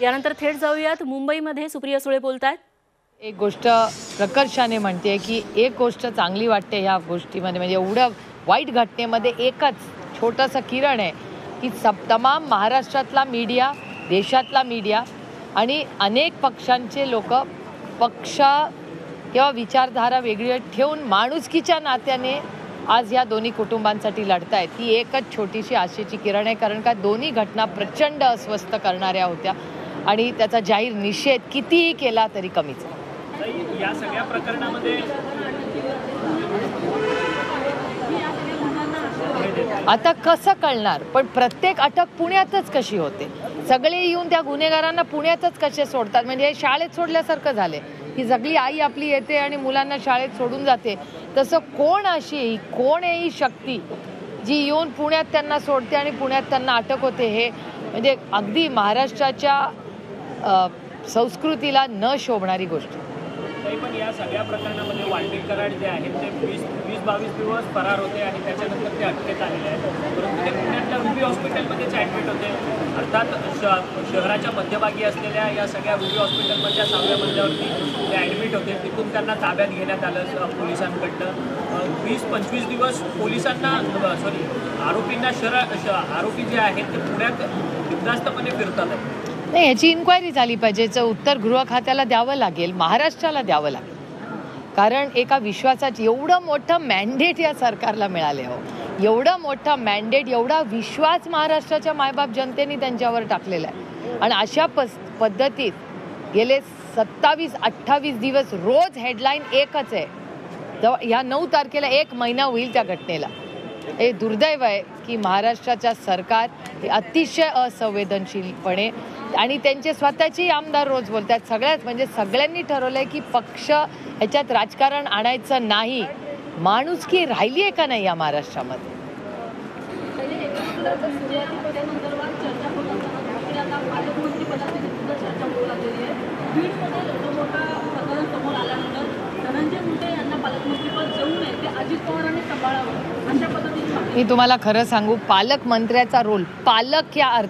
यानंतर थेट जाऊयात मुंबईमध्ये सुप्रिया सुळे बोलतायत। एक गोष्ट प्रकर्षाने म्हणते की एक गोष्ट चांगली वाटते ह्या गोष्टीमध्ये, म्हणजे एवढं वाईट घटनेमध्ये एकच छोटंसं किरण आहे की तमाम महाराष्ट्रातला मीडिया, देशातला मीडिया आणि अनेक पक्षांचे लोक पक्ष किंवा विचारधारा वेगळी ठेवून माणुसकीच्या नात्याने आज या दोन्ही कुटुंबांसाठी लढतायत। ही एकच छोटीशी आशेची किरण आहे, कारण का दोन्ही घटना प्रचंड अस्वस्थ करणाऱ्या होत्या आणि त्याचा जाहीर निषेध कितीही केला तरी कमीच आहे। या सगळ्या प्रकरणामध्ये आता कसं कळणार, पण प्रत्येक अटक पुण्यातच कशी होते, सगळे येऊन त्या गुन्हेगारांना पुण्यातच कसे सोडतात, म्हणजे शाळेत सोडल्यासारखं झाले की सगळी आई आपली येते आणि मुलांना शाळेत सोडून जाते। तसं कोण अशी कोण आहे ही शक्ती जी येऊन पुण्यात त्यांना सोडते आणि पुण्यात त्यांना अटक होते, हे म्हणजे अगदी महाराष्ट्राच्या संस्कृतीला न शोभणारी गोष्ट। पण या सगळ्या प्रकरणामध्ये वाल्मिक कराड जे आहेत ते 20-22 दिवस फरार होते आणि त्याच्यानंतर ते अटकेत आलेले आहेत, परंतु ते पुण्यातल्या रुबी हॉस्पिटलमध्येच ॲडमिट होते। अर्थात शहराच्या मध्यभागी असलेल्या या सगळ्या रुबी हॉस्पिटलमधल्या 6व्या मजल्यावरती ते ॲडमिट होते, तिथून त्यांना ताब्यात घेण्यात आलं पोलिसांकडनं। 20-25 दिवस पोलिसांना आरोपींना आरोपी जे आहेत ते पुण्यात बिनधास्तपणे फिरतात। नाही, याची इन्क्वायरी झाली पाहिजे, याचं उत्तर गृह खात्याला द्यावं लागेल, महाराष्ट्राला द्यावं लागेल, कारण एका विश्वासाची एवढं मोठं मॅन्डेट या सरकारला मिळाले हो, एवढं मोठं मॅन्डेट, एवढा विश्वास महाराष्ट्राच्या मायबाप जनतेने त्यांच्यावर टाकलेला आहे आणि अशा पद्धतीत गेले 27-28 दिवस रोज हेडलाईन एकच आहे। ह्या 9 तारखेला 1 महिना होईल त्या घटनेला। हे दुर्दैव आहे की महाराष्ट्राच्या सरकार हे अतिशय असंवेदनशीलपणे आणि त्यांचे स्वतःचे आमदार रोज बोलतात, सगळ्याच म्हणजे सगळ्यांनी ठरवलंय की पक्ष ह्याच्यात राजकारण आणायचं नाही। माणुसकी राहिली आहे का नाही या महाराष्ट्रामध्ये? मी तुम्हाला खरं सांगू, पालकमंत्र्याचा रोल, पालक या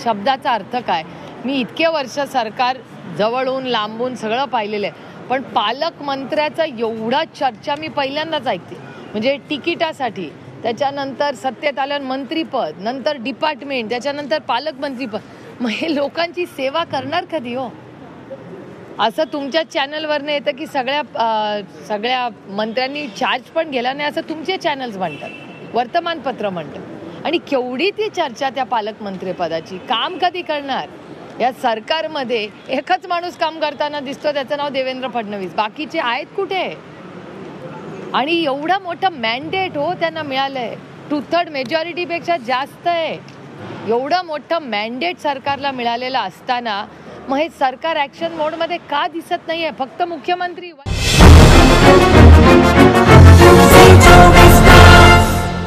शब्दाचा अर्थ काय, मी इतके वर्ष सरकार जवळून लांबून सगळं पाहिलेलं आहे, पण पालकमंत्र्याचा एवढा चर्चा मी पहिल्यांदाच ऐकते। म्हणजे तिकिटासाठी, त्याच्यानंतर सत्तेत आल्यावर मंत्रीपद, नंतर डिपार्टमेंट, त्याच्यानंतर पालकमंत्रीपद, मग हे लोकांची सेवा करणार कधी हो? असं तुमच्या चॅनलवरनं येतं की सगळ्या मंत्र्यांनी चार्ज पण गेला नाही असं तुमचे चॅनल्स म्हणतात, वर्तमानपत्र म्हणतात, आणि केवढी ती चर्चा त्या पालकमंत्रीपदाची। काम कधी करणार? या सरकारमध्ये एकच माणूस काम करताना दिसतो, त्याचं नाव देवेंद्र फडणवीस, बाकीचे आहेत कुठे? आणि एवढं मोठं मॅन्डेट हो त्यांना मिळालंय, 2/3 मेजॉरिटीपेक्षा जास्त आहे। एवढं मोठं मॅन्डेट सरकारला मिळालेलं असताना मग हे सरकार ॲक्शन मोडमध्ये का दिसत नाहीये? फक्त मुख्यमंत्री